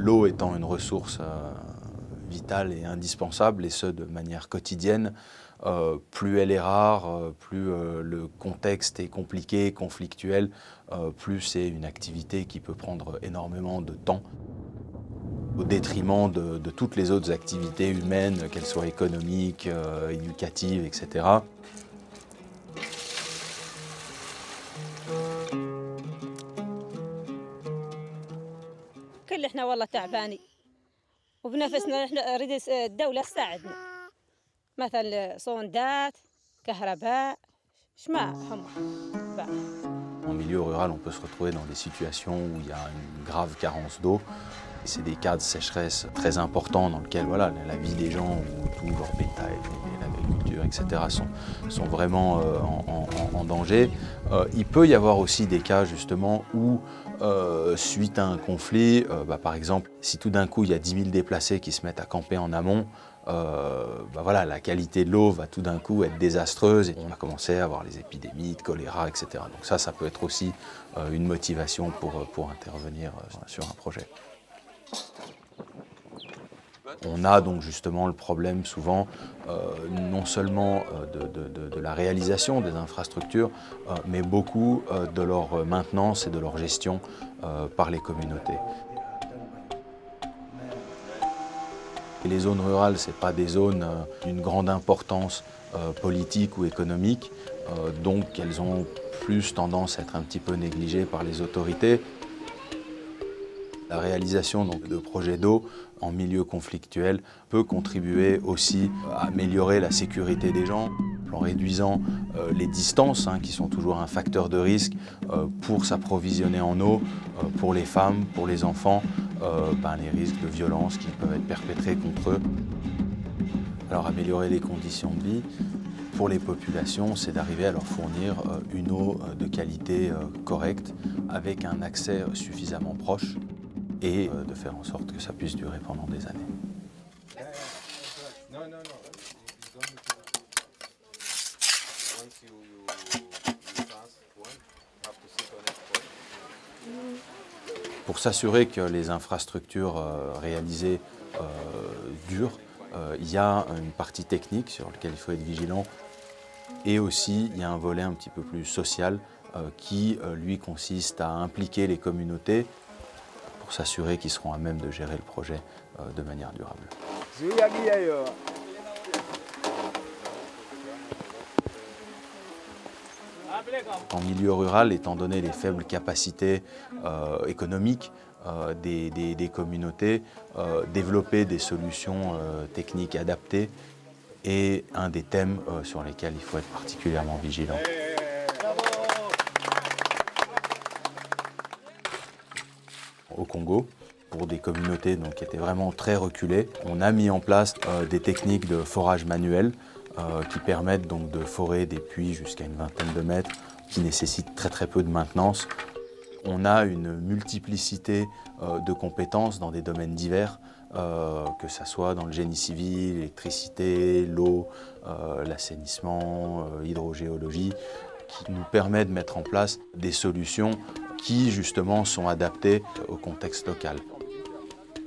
L'eau étant une ressource vitale et indispensable, et ce de manière quotidienne, plus elle est rare, plus le contexte est compliqué, conflictuel, plus c'est une activité qui peut prendre énormément de temps, au détriment de toutes les autres activités humaines, qu'elles soient économiques, éducatives, etc. احنا والله تعبانين وبنفسنا نريد الدولة تساعدنا مثل صوندات كهرباء شماء هم. En milieu rural, on peut se retrouver dans des situations où il y a une grave carence d'eau. C'est des cas de sécheresse très importants dans lesquels voilà, la vie des gens, ou tout leur bétail, l'agriculture, etc. sont vraiment en danger. Il peut y avoir aussi des cas justement où, suite à un conflit, par exemple, si tout d'un coup il y a 10 000 déplacés qui se mettent à camper en amont, voilà, la qualité de l'eau va tout d'un coup être désastreuse et on va commencer à avoir les épidémies de choléra, etc. Donc ça peut être aussi une motivation pour intervenir sur un projet. On a donc justement le problème souvent non seulement de la réalisation des infrastructures, mais beaucoup de leur maintenance et de leur gestion par les communautés. Et les zones rurales, ce n'est pas des zones d'une grande importance politique ou économique, donc elles ont plus tendance à être un petit peu négligées par les autorités. La réalisation donc, de projets d'eau en milieu conflictuel peut contribuer aussi à améliorer la sécurité des gens en réduisant les distances qui sont toujours un facteur de risque pour s'approvisionner en eau, pour les femmes, pour les enfants, les risques de violence qui peuvent être perpétrés contre eux. Alors améliorer les conditions de vie pour les populations, c'est d'arriver à leur fournir une eau de qualité correcte avec un accès suffisamment proche et de faire en sorte que ça puisse durer pendant des années. Pour s'assurer que les infrastructures réalisées durent, il y a une partie technique sur laquelle il faut être vigilant et aussi il y a un volet un petit peu plus social qui lui consiste à impliquer les communautés pour s'assurer qu'ils seront à même de gérer le projet de manière durable. En milieu rural, étant donné les faibles capacités économiques des communautés, développer des solutions techniques adaptées est un des thèmes sur lesquels il faut être particulièrement vigilant. Au Congo, pour des communautés donc, qui étaient vraiment très reculées, on a mis en place des techniques de forage manuel qui permettent donc de forer des puits jusqu'à une vingtaine de mètres, qui nécessitent très peu de maintenance. On a une multiplicité de compétences dans des domaines divers, que ce soit dans le génie civil, l'électricité, l'eau, l'assainissement, l'hydrogéologie, qui nous permet de mettre en place des solutions qui justement sont adaptées au contexte local.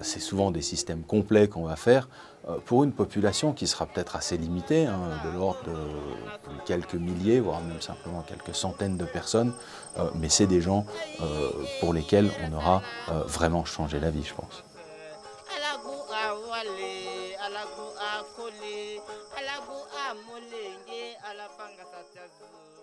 C'est souvent des systèmes complets qu'on va faire pour une population qui sera peut-être assez limitée, de l'ordre de quelques milliers, voire même simplement quelques centaines de personnes, mais c'est des gens pour lesquels on aura vraiment changé la vie, je pense. Alagu a molenge, alapanga satyazu.